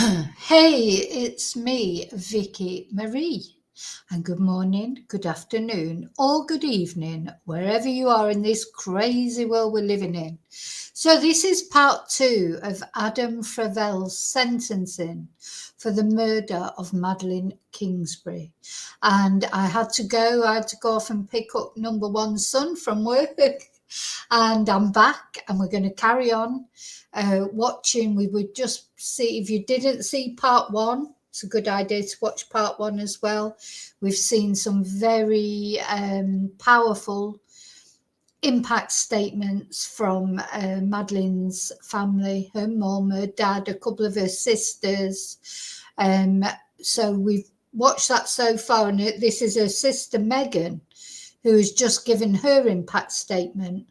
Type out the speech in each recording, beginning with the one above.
Hey, it's me, Vicky Marie. And good morning, good afternoon, or good evening, wherever you are in this crazy world we're living in. So, this is part 2 of Adam Fravel's sentencing for the murder of Madeline Kingsbury. And I had to go off and pick up number one son from work. And I'm back, and we're going to carry on watching. We would just see, if you didn't see part 1, it's a good idea to watch part 1 as well. We've seen some very powerful impact statements from Madeline's family, her mum, her dad, a couple of her sisters. So we've watched that so far, and this is her sister Megan, who has just given her impact statement.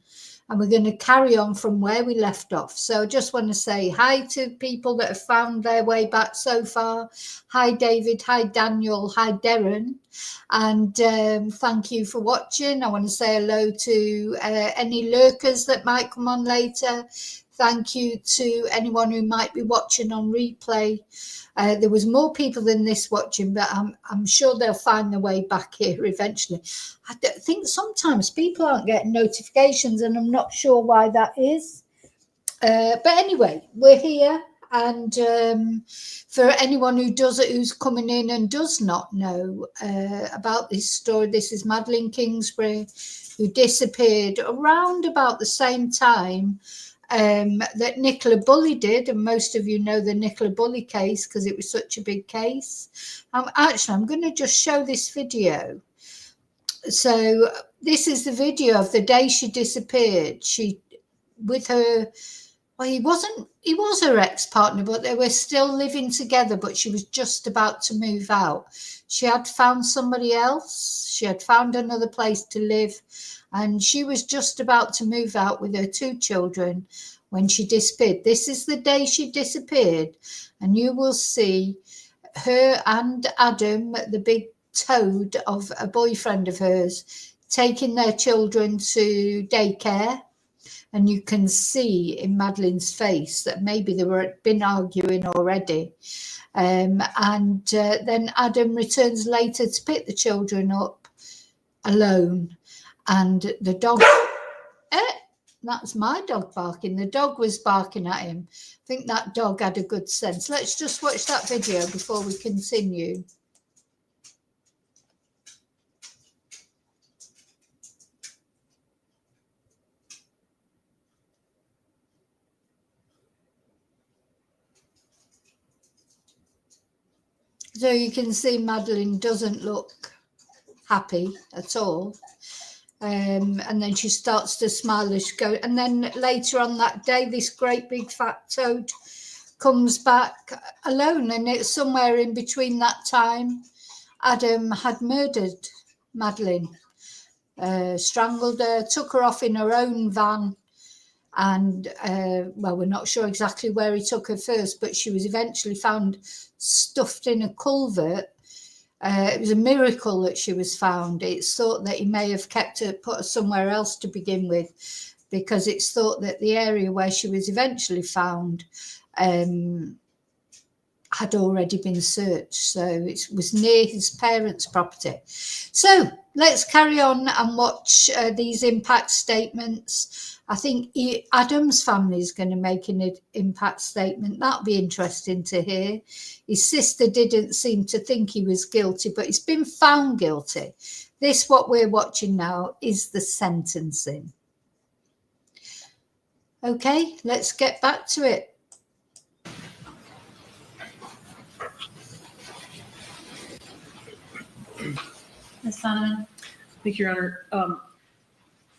And we're going to carry on from where we left off. So I just want to say hi to people that have found their way back so far. Hi, David. Hi, Daniel. Hi, Darren. And thank you for watching. I want to say hello to any lurkers that might come on later. Thank you to anyone who might be watching on replay. There was more people than this watching, but I'm sure they'll find their way back here eventually. I think sometimes people aren't getting notifications, and I'm not sure why that is. But anyway, we're here. And for anyone who's coming in and does not know about this story, this is Madeline Kingsbury, who disappeared around about the same time that Nicola Bulley did, and most of you know the Nicola Bulley case because it was such a big case. I'm going to just show this video. So this is the video of the day she disappeared. She, with her, well, he was her ex-partner, but they were still living together, but she was just about to move out. She had found somebody else. She had found another place to live, and she was just about to move out with her 2 children when she disappeared. This is the day she disappeared, and you will see her and Adam, the big toad of a boyfriend of hers, taking their children to daycare. And you can see in Madeline's face that maybe they were been arguing already. Then Adam returns later to pick the children up alone. And the dog, that's my dog barking. The dog was barking at him. I think that dog had a good sense. Let's just watch that video before we continue. So you can see Madeline doesn't look happy at all. And then she starts to smile as she goes. And then later on that day, this great big fat toad comes back alone. And it's somewhere in between that time, Adam had murdered Madeline, strangled her, took her off in her own van. And, well, we're not sure exactly where he took her first, but she was eventually found stuffed in a culvert. It was a miracle that she was found. It's thought that he may have put her somewhere else to begin with, because it's thought that the area where she was eventually found had already been searched. So it was near his parents' property. So let's carry on and watch these impact statements. I think Adam's family is going to make an impact statement. That'll be interesting to hear. His sister didn't seem to think he was guilty, but he's been found guilty. This, what we're watching now, is the sentencing. Okay, let's get back to it. Ms. Donovan. Thank you, Your Honor.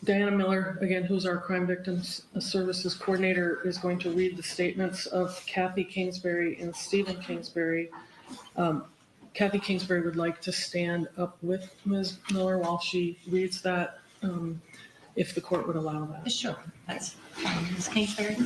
Diana Miller, again, who's our Crime Victims Services Coordinator, is going to read the statements of Kathy Kingsbury and Stephen Kingsbury. Kathy Kingsbury would like to stand up with Ms. Miller while she reads that, if the court would allow that. Sure, that's fine. Ms. Kingsbury.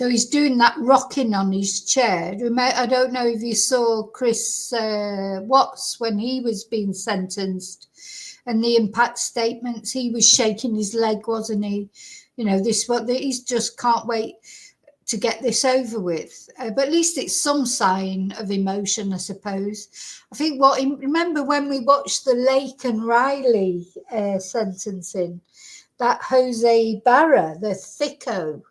So he's doing that rocking on his chair. I don't know if you saw Chris Watts when he was being sentenced, and the impact statements. He was shaking his leg, wasn't he? You know, he's just can't wait to get this over with. But at least it's some sign of emotion, I suppose. I think remember when we watched the Lake and Riley sentencing, that Jose Barra, the thicko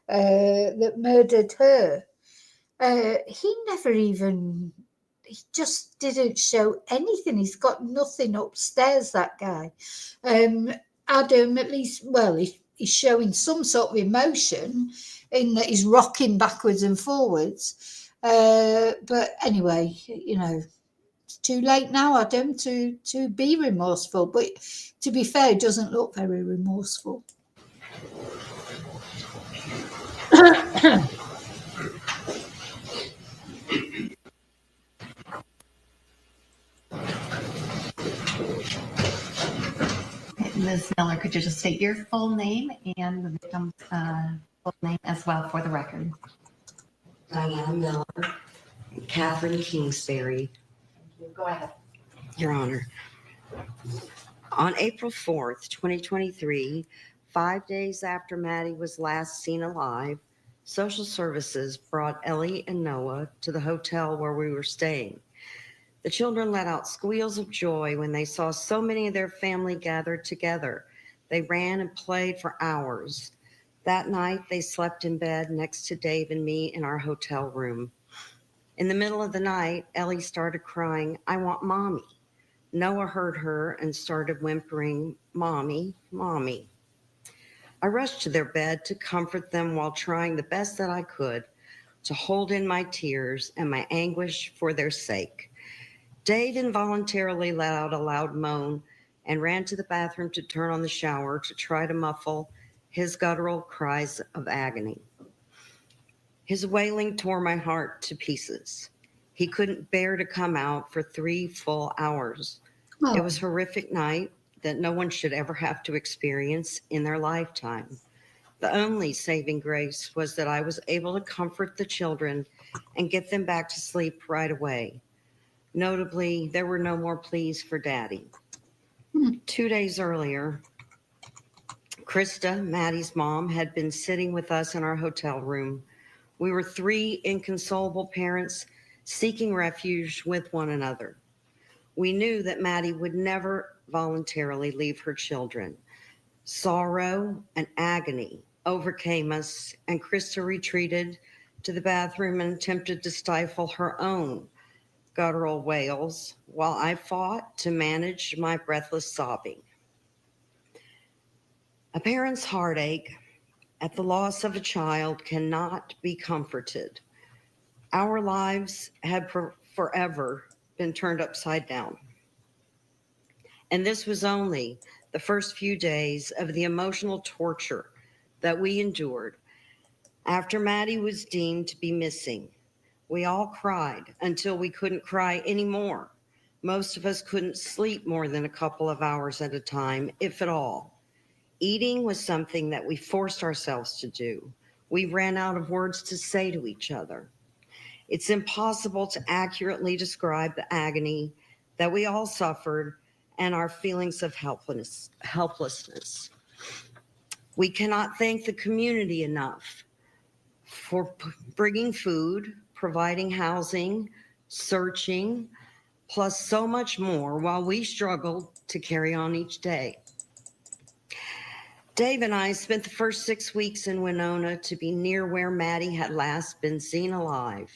that murdered her, he just didn't show anything. He's got nothing upstairs, that guy. Adam, at least, well, he's showing some sort of emotion in that he's rocking backwards and forwards. But anyway, you know, it's too late now, Adam, to be remorseful. But to be fair, he doesn't look very remorseful. Ms. Miller, could you just state your full name and the victim's full name as well for the record? Diana Miller, Catherine Kingsbury. Go ahead. Your Honor. On April 4th, 2023, 5 days after Maddie was last seen alive, social services brought Ellie and Noah to the hotel where we were staying. The children let out squeals of joy when they saw so many of their family gathered together. They ran and played for hours. That night, they slept in bed next to Dave and me in our hotel room. In the middle of the night, Ellie started crying, "I want mommy." Noah heard her and started whimpering, "Mommy, mommy." I rushed to their bed to comfort them while trying the best that I could to hold in my tears and my anguish for their sake. Dave involuntarily let out a loud moan and ran to the bathroom to turn on the shower to try to muffle his guttural cries of agony. His wailing tore my heart to pieces. He couldn't bear to come out for 3 full hours. It was a horrific night that no one should ever have to experience in their lifetime. The only saving grace was that I was able to comfort the children and get them back to sleep right away. Notably, there were no more pleas for Daddy. 2 days earlier, Krista, Maddie's mom, had been sitting with us in our hotel room. We were 3 inconsolable parents seeking refuge with one another. We knew that Maddie would never voluntarily leave her children. Sorrow and agony overcame us, and Krista retreated to the bathroom and attempted to stifle her own guttural wails while I fought to manage my breathless sobbing. A parent's heartache at the loss of a child cannot be comforted. Our lives had forever been turned upside down. And this was only the first few days of the emotional torture that we endured after Maddie was deemed to be missing. We all cried until we couldn't cry anymore. Most of us couldn't sleep more than a couple of hours at a time, if at all. Eating was something that we forced ourselves to do. We ran out of words to say to each other. It's impossible to accurately describe the agony that we all suffered and our feelings of helplessness. We cannot thank the community enough for bringing food, providing housing, searching, plus so much more while we struggled to carry on each day. Dave and I spent the first 6 weeks in Winona to be near where Maddie had last been seen alive.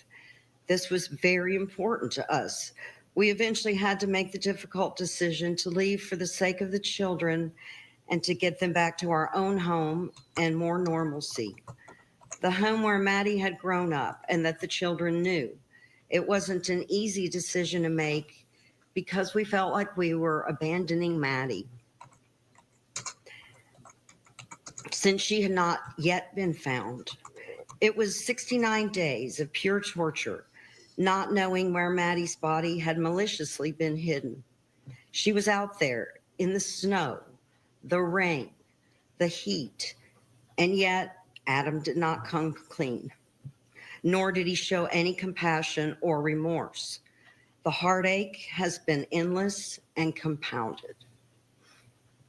This was very important to us. We eventually had to make the difficult decision to leave for the sake of the children and to get them back to our own home and more normalcy. The home where Maddie had grown up and that the children knew. It wasn't an easy decision to make because we felt like we were abandoning Maddie, since she had not yet been found. It was 69 days of pure torture, not knowing where Maddie's body had maliciously been hidden. She was out there in the snow, the rain, the heat, and yet Adam did not come clean, nor did he show any compassion or remorse. The heartache has been endless and compounded.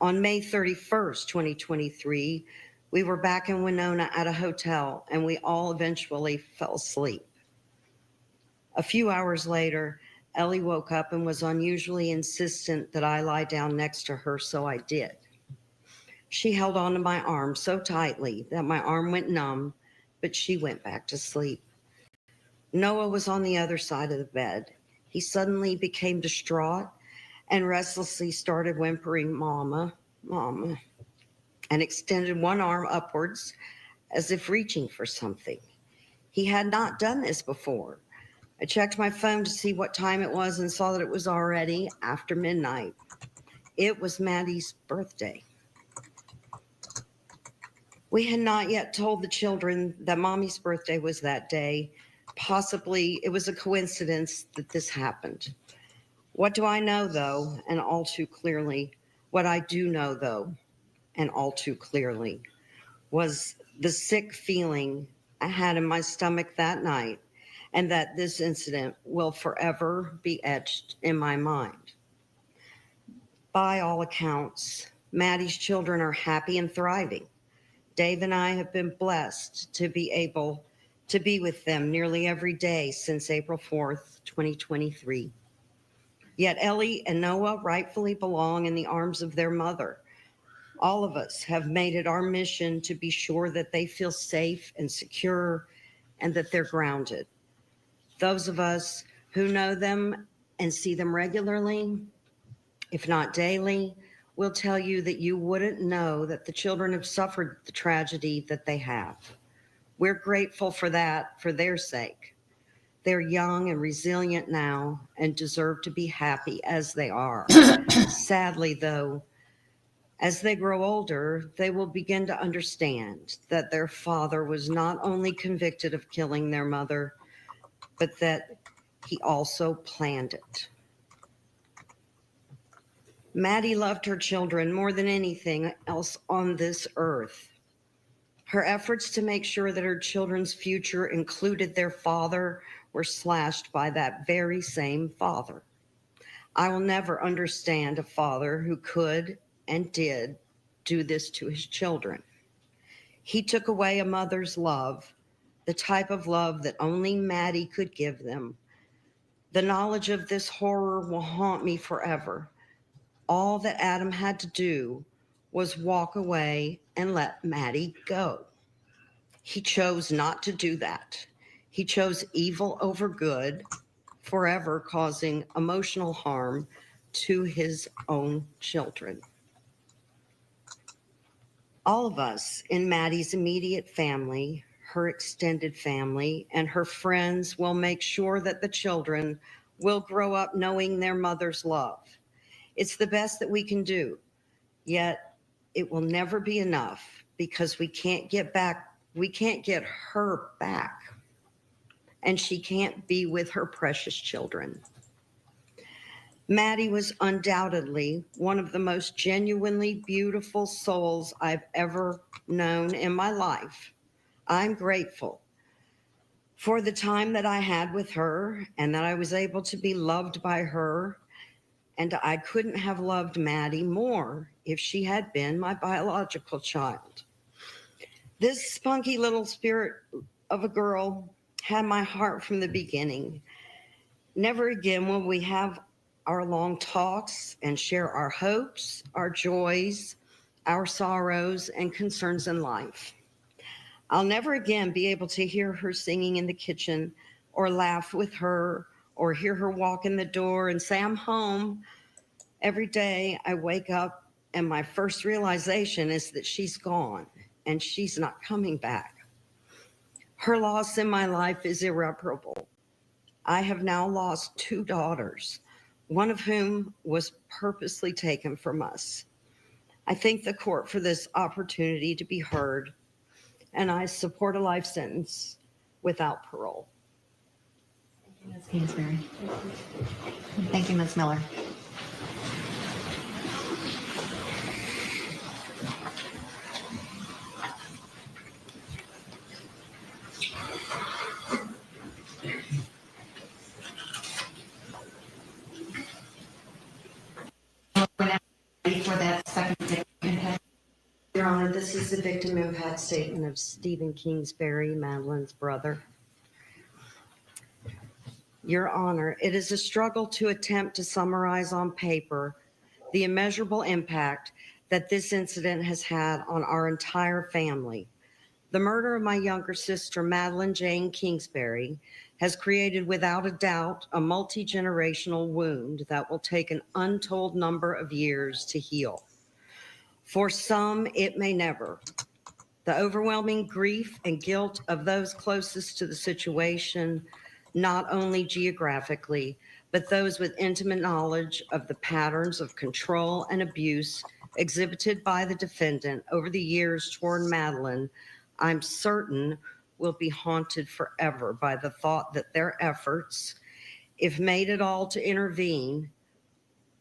On May 31st, 2023, we were back in Winona at a hotel, and we all eventually fell asleep. A few hours later, Ellie woke up and was unusually insistent that I lie down next to her, so I did. She held onto my arm so tightly that my arm went numb, but she went back to sleep. Noah was on the other side of the bed. He suddenly became distraught and restlessly started whimpering, "Mama, Mama," and extended one arm upwards as if reaching for something. He had not done this before. I checked my phone to see what time it was and saw that it was already after midnight. It was Maddie's birthday. We had not yet told the children that Mommy's birthday was that day. Possibly it was a coincidence that this happened. What do I know, though, and all too clearly, what I do know, though, and all too clearly, was the sick feeling I had in my stomach that night, and that this incident will forever be etched in my mind. By all accounts, Maddie's children are happy and thriving. Dave and I have been blessed to be able to be with them nearly every day since April 4th, 2023. Yet Ellie and Noah rightfully belong in the arms of their mother. All of us have made it our mission to be sure that they feel safe and secure and that they're grounded. Those of us who know them and see them regularly, if not daily, will tell you that you wouldn't know that the children have suffered the tragedy that they have. We're grateful for that, for their sake. They're young and resilient now and deserve to be happy as they are. Sadly, though, as they grow older, they will begin to understand that their father was not only convicted of killing their mother, but that he also planned it. Maddie loved her children more than anything else on this earth. Her efforts to make sure that her children's future included their father were slashed by that very same father. I will never understand a father who could and did do this to his children. He took away a mother's love, the type of love that only Maddie could give them. The knowledge of this horror will haunt me forever. All that Adam had to do was walk away and let Maddie go. He chose not to do that. He chose evil over good, forever causing emotional harm to his own children. All of us in Maddie's immediate family, her extended family, and her friends will make sure that the children will grow up knowing their mother's love. It's the best that we can do, yet it will never be enough because we can't get her back, and she can't be with her precious children. Maddie was undoubtedly one of the most genuinely beautiful souls I've ever known in my life. I'm grateful for the time that I had with her and that I was able to be loved by her. And I couldn't have loved Maddie more if she had been my biological child. This spunky little spirit of a girl had my heart from the beginning. Never again will we have our long talks and share our hopes, our joys, our sorrows, and concerns in life. I'll never again be able to hear her singing in the kitchen or laugh with her or hear her walk in the door and say, "I'm home." Every day I wake up and my first realization is that she's gone and she's not coming back. Her loss in my life is irreparable. I have now lost 2 daughters, one of whom was purposely taken from us. I thank the court for this opportunity to be heard, and I support a life sentence without parole. Thank you, Ms. Kingsbury. Thank you, Ms. Miller. is the victim impact statement of Stephen Kingsbury, Madeline's brother. Your Honor, it is a struggle to attempt to summarize on paper the immeasurable impact that this incident has had on our entire family. The murder of my younger sister, Madeline Jane Kingsbury, has created without a doubt a multi-generational wound that will take an untold number of years to heal. For some, it may never. The overwhelming grief and guilt of those closest to the situation, not only geographically, but those with intimate knowledge of the patterns of control and abuse exhibited by the defendant over the years toward Madeline, I'm certain will be haunted forever by the thought that their efforts, if made at all to intervene,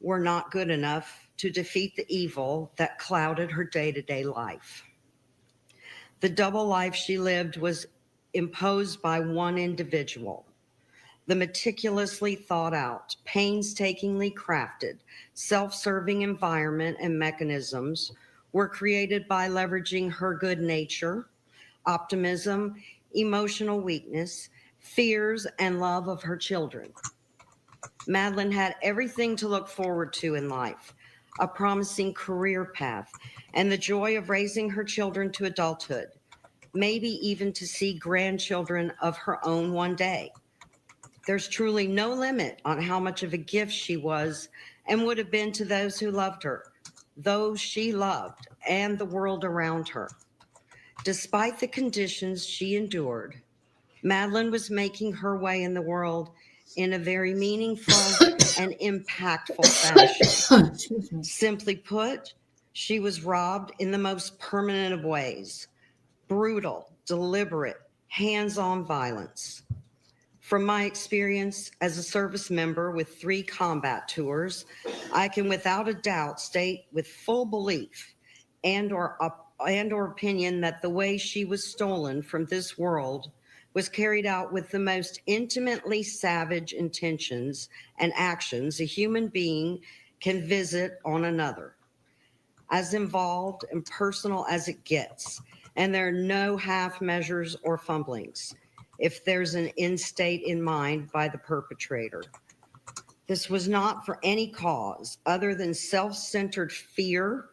were not good enough to defeat the evil that clouded her day-to-day life. The double life she lived was imposed by one individual. The meticulously thought out, painstakingly crafted, self-serving environment and mechanisms were created by leveraging her good nature, optimism, emotional weakness, fears, and love of her children. Madeline had everything to look forward to in life, a promising career path, and the joy of raising her children to adulthood, maybe even to see grandchildren of her own one day. There's truly no limit on how much of a gift she was and would have been to those who loved her, those she loved, and the world around her. Despite the conditions she endured, Madeline was making her way in the world in a very meaningful and impactful fashion. Excuse me. Simply put, she was robbed in the most permanent of ways: brutal, deliberate, hands-on violence. From my experience as a service member with 3 combat tours, I can without a doubt state with full belief and or opinion that the way she was stolen from this world was carried out with the most intimately savage intentions and actions a human being can visit on another. As involved and personal as it gets, and there are no half measures or fumblings if there's an end state in mind by the perpetrator. This was not for any cause other than self-centered fear,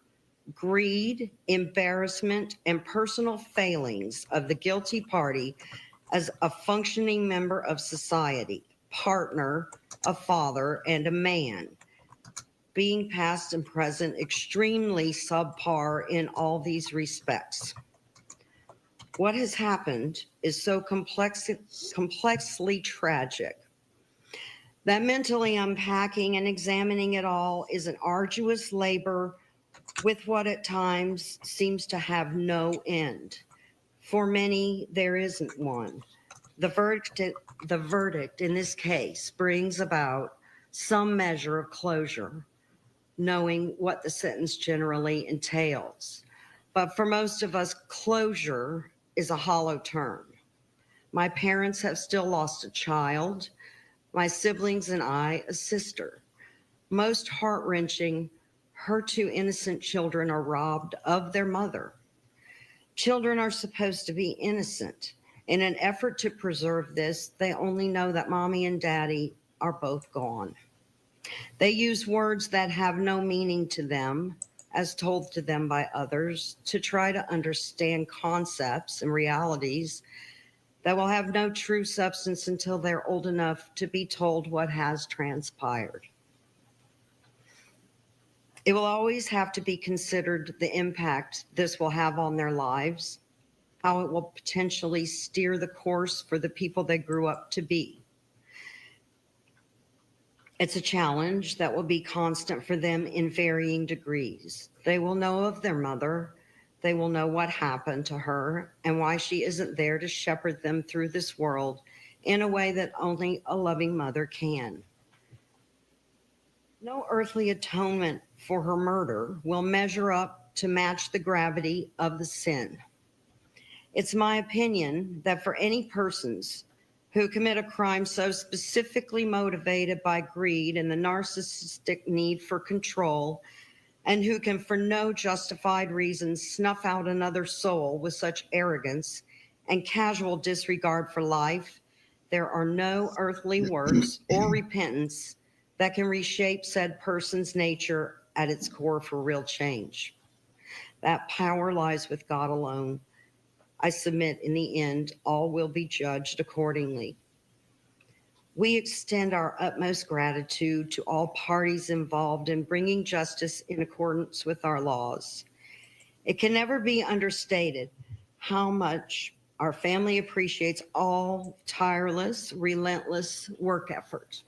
greed, embarrassment, and personal failings of the guilty party as a functioning member of society, partner, a father, and a man, being past and present extremely subpar in all these respects. What has happened is so complexly tragic that mentally unpacking and examining it all is an arduous labor with what at times seems to have no end. For many, there isn't one. The verdict in this case brings about some measure of closure, knowing what the sentence generally entails. But for most of us, closure is a hollow term. My parents have still lost a child, my siblings and I a sister. Most heart-wrenching, her 2 innocent children are robbed of their mother. Children are supposed to be innocent. In an effort to preserve this, they only know that mommy and daddy are both gone. They use words that have no meaning to them, as told to them by others, to try to understand concepts and realities that will have no true substance until they're old enough to be told what has transpired. It will always have to be considered the impact this will have on their lives, how it will potentially steer the course for the people they grew up to be. It's a challenge that will be constant for them in varying degrees. They will know of their mother. They will know what happened to her and why she isn't there to shepherd them through this world in a way that only a loving mother can. No earthly atonement for her murder will measure up to match the gravity of the sin. It's my opinion that for any persons who commit a crime so specifically motivated by greed and the narcissistic need for control and who can for no justified reason snuff out another soul with such arrogance and casual disregard for life, there are no earthly works or repentance that can reshape said person's nature at its core for real change. That power lies with God alone. I submit in the end, all will be judged accordingly. We extend our utmost gratitude to all parties involved in bringing justice in accordance with our laws. It can never be understated how much our family appreciates all tireless, relentless work effort.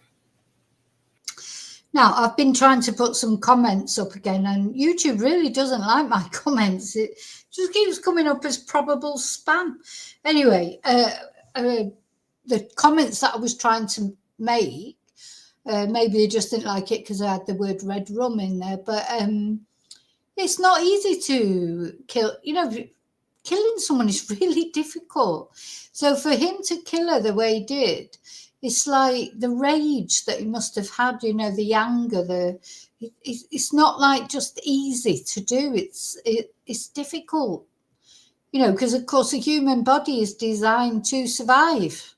Now, I've been trying to put some comments up again, and YouTube really doesn't like my comments. It just keeps coming up as probable spam. Anyway, the comments that I was trying to make, maybe they just didn't like it because I had the word red rum in there, but it's not easy to kill. Killing someone is really difficult. So for him to kill her the way he did, it's like the rage that he must have had, the anger, it's not like just easy to do. It's difficult, because of course the human body is designed to survive.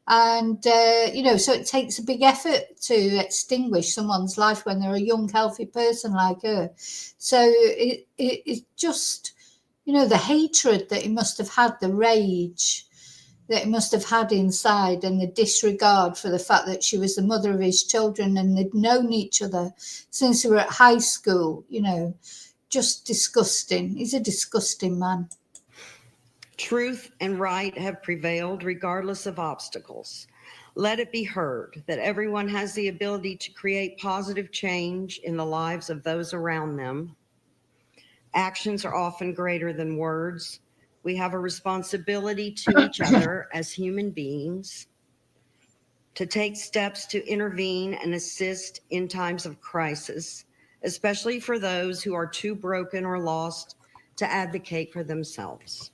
And, so it takes a big effort to extinguish someone's life when they're a young, healthy person like her. So it just, the hatred that he must have had, the rage that he must have had inside, and the disregard for the fact that she was the mother of his children and they'd known each other since they were at high school, just disgusting. He's a disgusting man. Truth and right have prevailed regardless of obstacles. Let it be heard that everyone has the ability to create positive change in the lives of those around them. Actions are often greater than words. We have a responsibility to each other as human beings to take steps to intervene and assist in times of crisis, especially for those who are too broken or lost to advocate for themselves.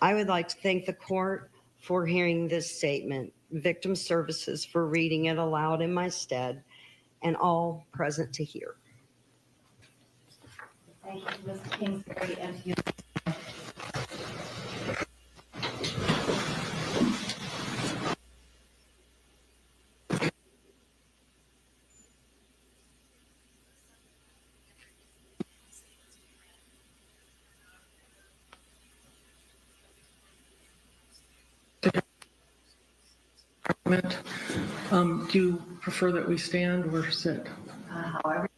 I would like to thank the court for hearing this statement, Victim Services for reading it aloud in my stead, and all present to hear. Thank you, Ms. Kingsbury, and to you. Do you prefer that we stand or sit? However.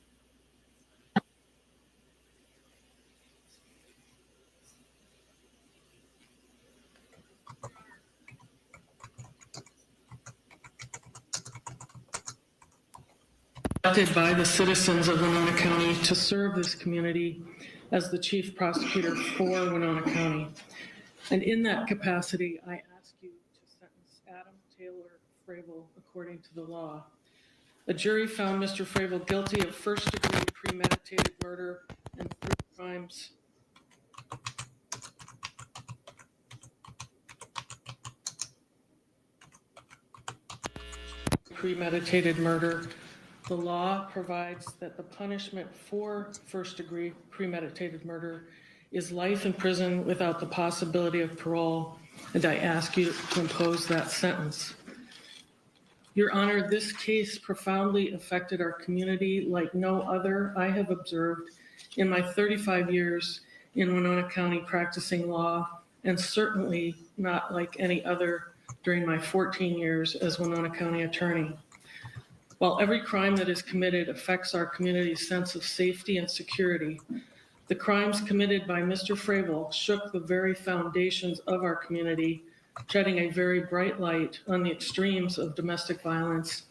Elected by the citizens of Winona County to serve this community as the chief prosecutor for Winona County. And in that capacity, I ask you to sentence Adam Taylor Fravel according to the law. A jury found Mr. Fravel guilty of first-degree premeditated murder and 3 crimes premeditated murder. The law provides that the punishment for first-degree premeditated murder is life in prison without the possibility of parole, and I ask you to impose that sentence. Your Honor, this case profoundly affected our community like no other I have observed in my 35 years in Winona County practicing law, and certainly not like any other during my 14 years as Winona County attorney. While every crime that is committed affects our community's sense of safety and security, the crimes committed by Mr. Fravel shook the very foundations of our community, shedding a very bright light on the extremes of domestic violence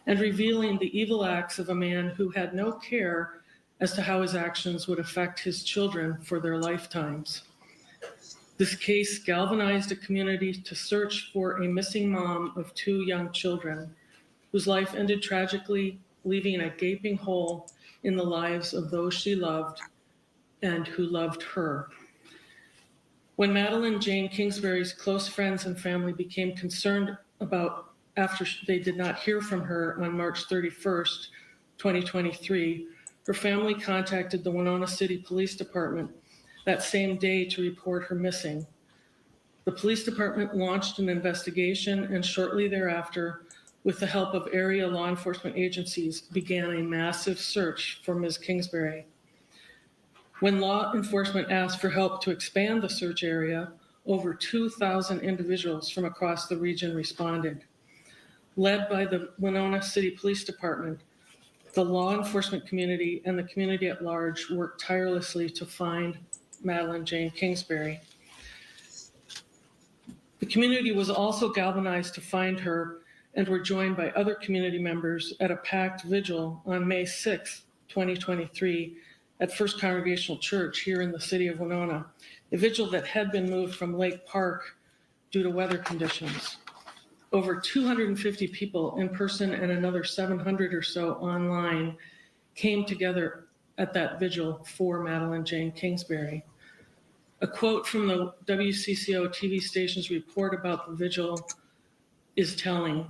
and revealing the evil acts of a man who had no care as to how his actions would affect his children for their lifetimes. This case galvanized a community to search for a missing mom of 2 young children, whose life ended tragically, leaving a gaping hole in the lives of those she loved and who loved her. When Madeline Jane Kingsbury's close friends and family became concerned about after they did not hear from her on March 31st, 2023, her family contacted the Winona City Police Department that same day to report her missing. The police department launched an investigation, and shortly thereafter, with the help of area law enforcement agencies, began a massive search for Ms. Kingsbury. When law enforcement asked for help to expand the search area, over 2,000 individuals from across the region responded. Led by the Winona City Police Department, the law enforcement community and the community at large worked tirelessly to find Madeline Jane Kingsbury. The community was also galvanized to find her and were joined by other community members at a packed vigil on May 6, 2023, at First Congregational Church here in the city of Winona, a vigil that had been moved from Lake Park due to weather conditions. Over 250 people in person and another 700 or so online came together at that vigil for Madeline Jane Kingsbury. A quote from the WCCO TV station's report about the vigil is telling.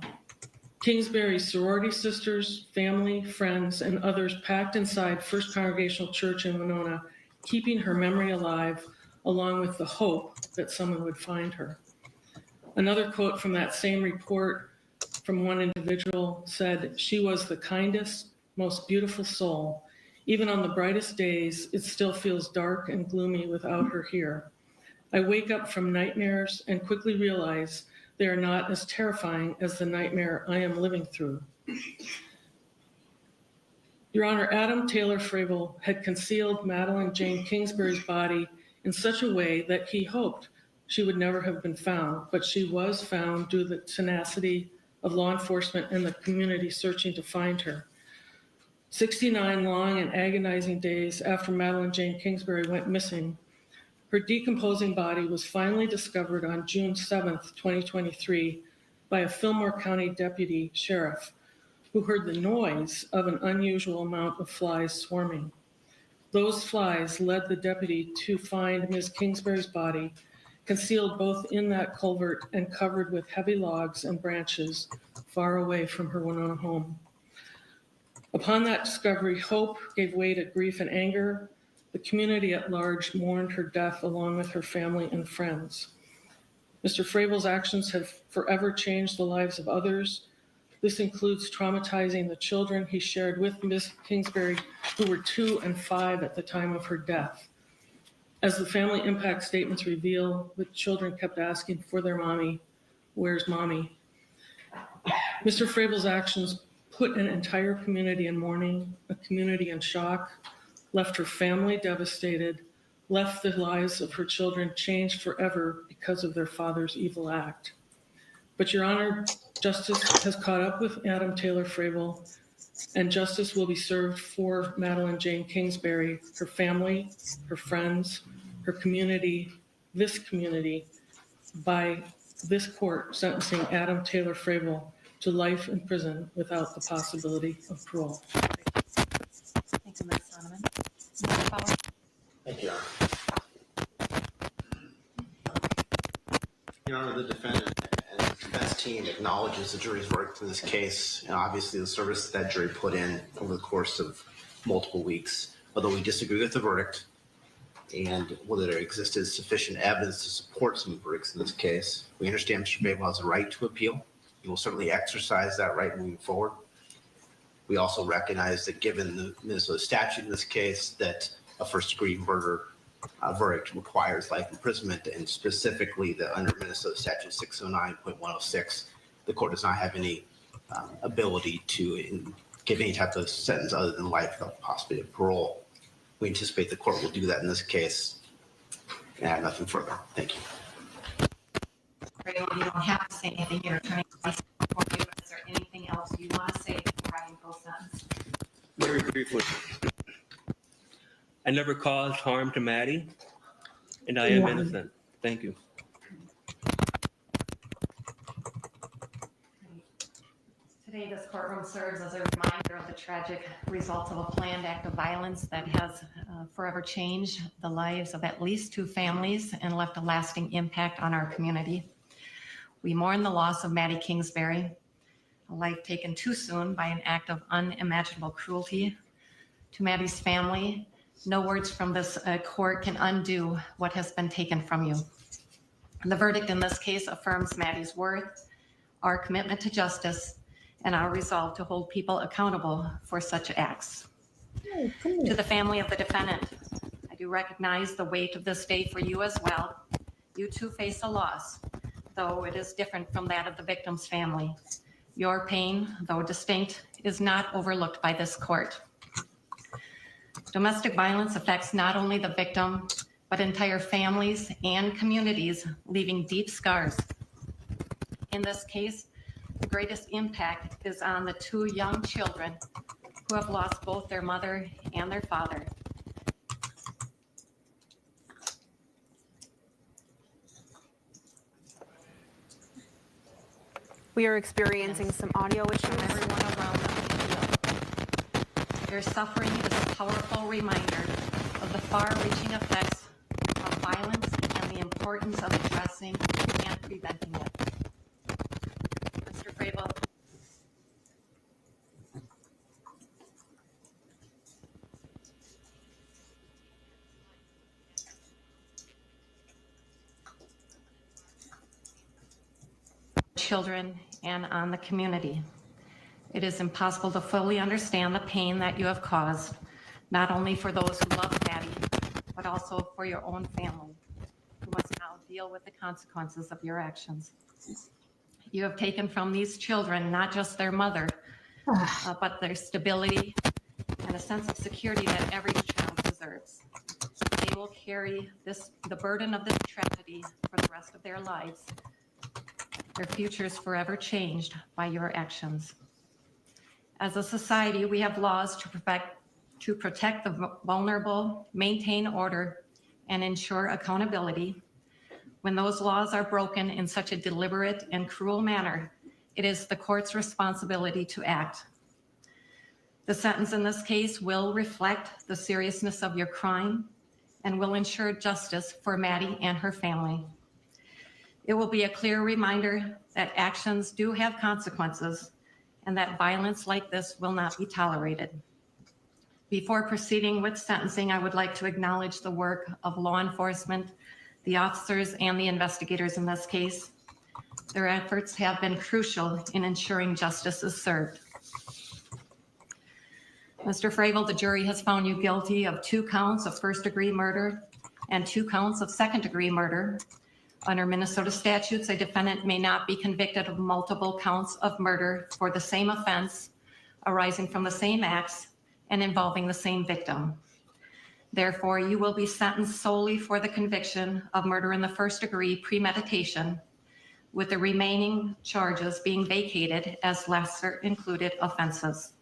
Kingsbury's sorority sisters, family, friends, and others packed inside First Congregational Church in Winona, keeping her memory alive, along with the hope that someone would find her. Another quote from that same report from one individual said, "She was the kindest, most beautiful soul. Even on the brightest days, it still feels dark and gloomy without her here. I wake up from nightmares and quickly realize they are not as terrifying as the nightmare I am living through." Your Honor, Adam Taylor Fravel had concealed Madeline Jane Kingsbury's body in such a way that he hoped she would never have been found, but she was found due to the tenacity of law enforcement and the community searching to find her. 69 long and agonizing days after Madeline Jane Kingsbury went missing, her decomposing body was finally discovered on June 7th, 2023, by a Fillmore County deputy sheriff who heard the noise of an unusual amount of flies swarming. Those flies led the deputy to find Ms. Kingsbury's body, concealed both in that culvert and covered with heavy logs and branches far away from her Winona home. Upon that discovery, hope gave way to grief and anger. The community at large mourned her death along with her family and friends. Mr. Fravel's actions have forever changed the lives of others. This includes traumatizing the children he shared with Ms. Kingsbury, who were 2 and 5 at the time of her death. As the family impact statements reveal, the children kept asking for their mommy. Where's mommy? Mr. Fravel's actions put an entire community in mourning, a community in shock, left her family devastated, left the lives of her children changed forever because of their father's evil act. But Your Honor, justice has caught up with Adam Taylor Fravel, and justice will be served for Madeline Jane Kingsbury, her family, her friends, her community, this community, by this court sentencing Adam Taylor Fravel to life in prison without the possibility of parole. Thank you, Ms. Sonneman. Mr. Fowler? Thank you, Your Honor. Your Honor, the defendant and his defense team acknowledges the jury's verdict in this case, and obviously the service that jury put in over the course of multiple weeks. Although we disagree with the verdict and whether there existed sufficient evidence to support some verdicts in this case, we understand Mr. Fravel has a right to appeal. He will certainly exercise that right moving forward. We also recognize that given the Minnesota statute in this case, that a first-degree murder verdict requires life imprisonment, and specifically that under Minnesota statute 609.106, the court does not have any ability to give any type of sentence other than life without the possibility of parole. We anticipate the court will do that in this case, and I have nothing further. Thank you. You don't have to say anything. Your attorney for you. Is there anything else you want to say before I impose sentence? Very briefly, I never caused harm to Maddie, and I am innocent. Thank you. Today, this courtroom serves as a reminder of the tragic results of a planned act of violence that has forever changed the lives of at least 2 families and left a lasting impact on our community. We mourn the loss of Maddie Kingsbury, a life taken too soon by an act of unimaginable cruelty. To Maddie's family, no words from this court can undo what has been taken from you. The verdict in this case affirms Maddie's worth, our commitment to justice, and our resolve to hold people accountable for such acts. To the family of the defendant, I do recognize the weight of this day for you as well. You too face a loss, though it is different from that of the victim's family. Your pain, though distinct, is not overlooked by this court. Domestic violence affects not only the victim, but entire families and communities, leaving deep scars. In this case, the greatest impact is on the two young children who have lost both their mother and their father. We are experiencing some audio From issues. everyone around them. Their suffering is a powerful reminder of the far-reaching effects of violence and the importance of addressing and preventing it. Mr. Fravel. Children and on the community. It is impossible to fully understand the pain that you have caused, not only for those who love Maddie, but also for your own family, who must now deal with the consequences of your actions. You have taken from these children not just their mother, but their stability and a sense of security that every child deserves. They will carry the burden of this tragedy for the rest of their lives. Their future is forever changed by your actions. As a society, we have laws to protect the vulnerable, maintain order, and ensure accountability. When those laws are broken in such a deliberate and cruel manner, it is the court's responsibility to act. The sentence in this case will reflect the seriousness of your crime and will ensure justice for Maddie and her family. It will be a clear reminder that actions do have consequences and that violence like this will not be tolerated. Before proceeding with sentencing, I would like to acknowledge the work of law enforcement, the officers and the investigators in this case. Their efforts have been crucial in ensuring justice is served. Mr. Fravel, the jury has found you guilty of 2 counts of first-degree murder and 2 counts of second-degree murder. Under Minnesota statutes, a defendant may not be convicted of multiple counts of murder for the same offense, arising from the same acts and involving the same victim. Therefore, you will be sentenced solely for the conviction of murder in the first degree premeditation, with the remaining charges being vacated as lesser included offenses.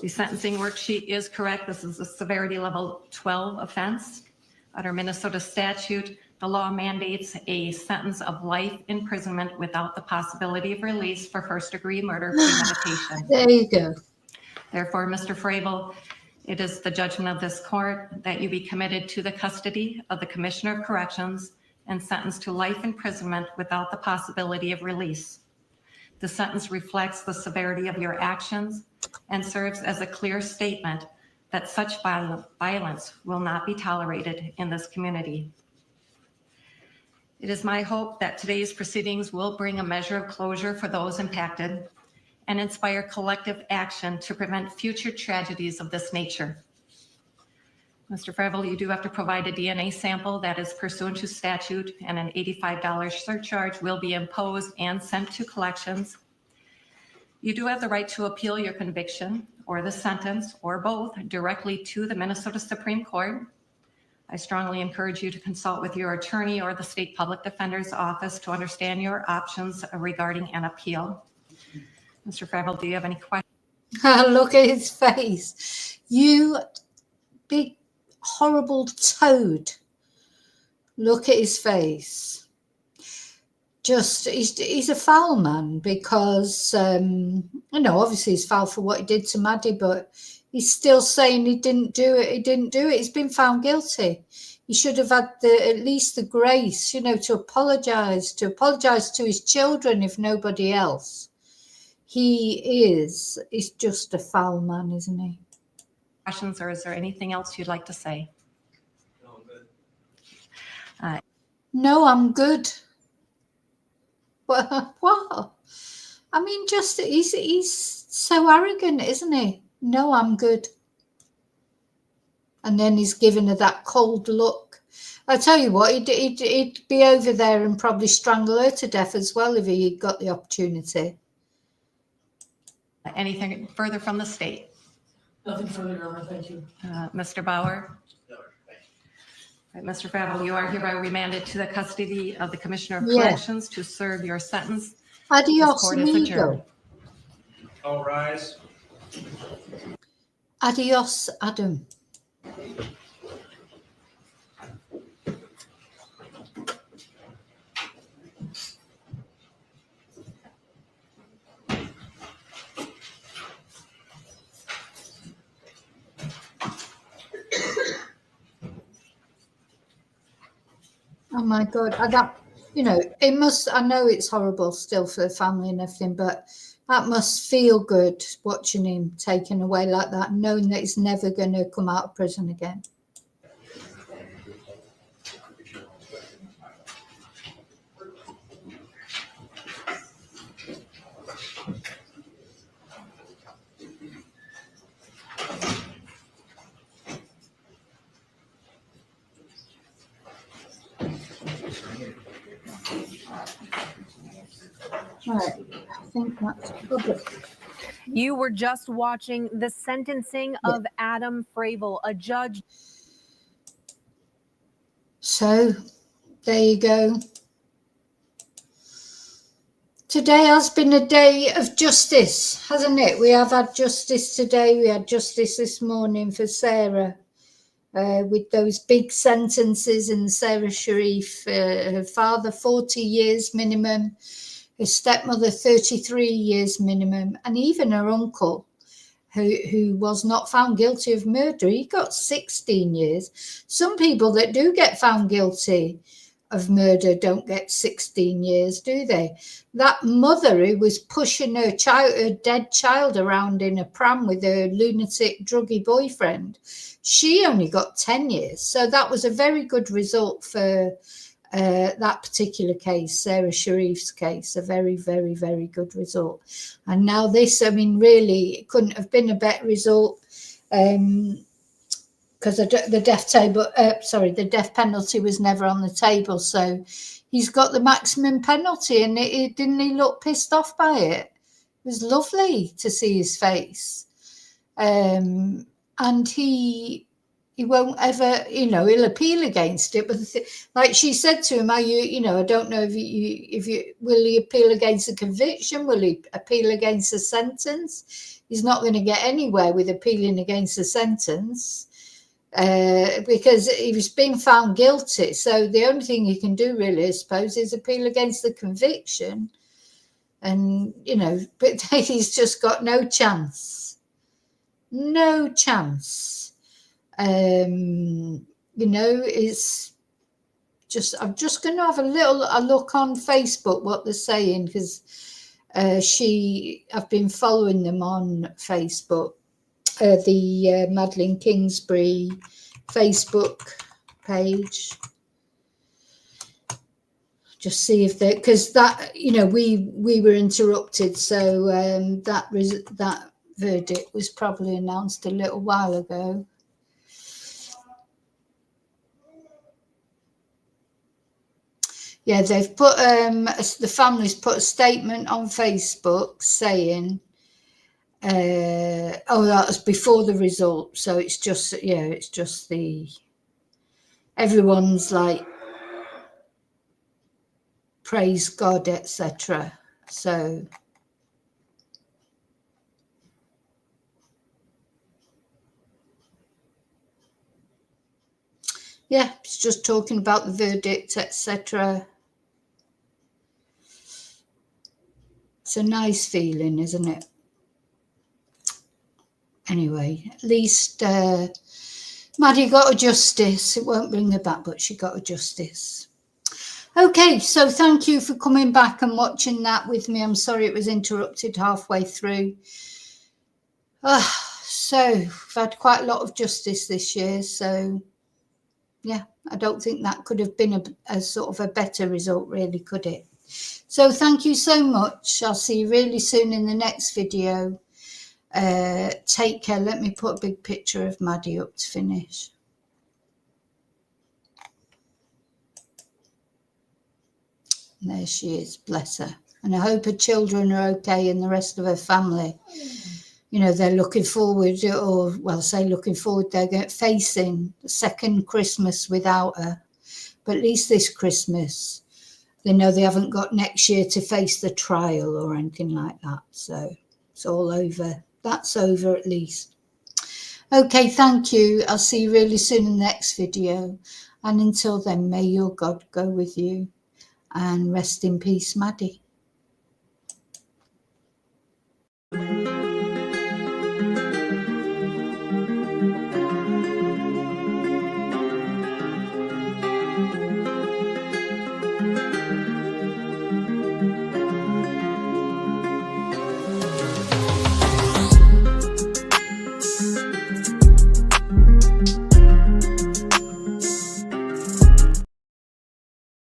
The sentencing worksheet is correct. This is a severity level 12 offense. Under Minnesota statute, the law mandates a sentence of life imprisonment without the possibility of release for first-degree murder premeditation. There you go. Therefore, Mr. Fravel, it is the judgment of this court that you be committed to the custody of the Commissioner of Corrections and sentenced to life imprisonment without the possibility of release. The sentence reflects the severity of your actions and serves as a clear statement that such violence will not be tolerated in this community. It is my hope that today's proceedings will bring a measure of closure for those impacted and inspire collective action to prevent future tragedies of this nature. Mr. Fravel, you do have to provide a DNA sample that is pursuant to statute, and an $85 surcharge will be imposed and sent to collections. You do have the right to appeal your conviction or the sentence or both directly to the Minnesota Supreme Court. I strongly encourage you to consult with your attorney or the state public defender's office to understand your options regarding an appeal. Mr. Fravel, do you have any questions? Look at his face. You big, horrible toad. Look at his face. He's a foul man because, obviously he's foul for what he did to Maddie, but he's still saying he didn't do it. He didn't do it. He's been found guilty. He should have had at least the grace, to apologize to his children, if nobody else. He's just a foul man, isn't he? questions, or is there anything else you'd like to say? No, I'm good. What? I mean, just he's so arrogant, isn't he? No, I'm good. And then he's given her that cold look. I tell you what, he'd be over there and probably strangle her to death as well if he got the opportunity. Anything further from the state? Nothing further, Your Honor. Thank you. Mr. Bauer? All right, Mr. Fravel, you are hereby remanded to the custody of the Commissioner of Yeah. Corrections to serve your sentence. This Adios, court is adjourned. amigo. All rise. Adios, Adam. Oh my God, it must, I know it's horrible still for the family and everything, but that must feel good watching him taken away like that, knowing that he's never going to come out of prison again. Right, I think that's public. You were just watching the sentencing of Adam Fravel, a judge. So, there you go. Today has been a day of justice, hasn't it? We have had justice today. We had justice this morning for Sarah with those big sentences, and Sarah Sharif, her father 40 years minimum, her stepmother 33 years minimum, and even her uncle, who was not found guilty of murder, he got 16 years. Some people that do get found guilty of murder don't get 16 years, do they? That mother who was pushing her dead child around in a pram with her lunatic druggy boyfriend, she only got 10 years. So that was a very good result for that particular case, Sarah Sharif's case, a very, very, very good result. And now this, I mean, really, it couldn't have been a better result. Because the death penalty was never on the table. So he's got the maximum penalty, and didn't he look pissed off by it? It was lovely to see his face. And he won't ever, he'll appeal against it. But like she said to him, I don't know if will he appeal against the conviction? Will he appeal against the sentence? He's not going to get anywhere with appealing against the sentence. Because he was being found guilty. So the only thing he can do, really, I suppose, is appeal against the conviction. And, but he's just got no chance. No chance. It's just, I'm just going to have a look on Facebook what they're saying, because I've been following them on Facebook. The Madeline Kingsbury Facebook page. Just see if because that, we were interrupted, so that verdict was probably announced a little while ago. Yeah, they've put the family's put a statement on Facebook saying. That was before the result, so it's just everyone's like praise God, etc. So yeah, it's just talking about the verdict, etc. It's a nice feeling, isn't it? Anyway, at least Maddie got her justice. It won't bring her back, but she got her justice. Okay, so thank you for coming back and watching that with me. I'm sorry it was interrupted halfway through. So we've had quite a lot of justice this year. So yeah, I don't think that could have been a sort of a better result, really, could it? So thank you so much. I'll see you really soon in the next video. Take care. Let me put a big picture of Maddie up to finish. And there she is, bless her. And I hope her children are okay and the rest of her family. You know, they're looking forward, or well, say looking forward, they're facing the second Christmas without her. But at least this Christmas, they know they haven't got next year to face the trial or anything like that. So it's all over. That's over at least. Okay, thank you. I'll see you really soon in the next video. And until then, may your God go with you. And rest in peace, Maddie.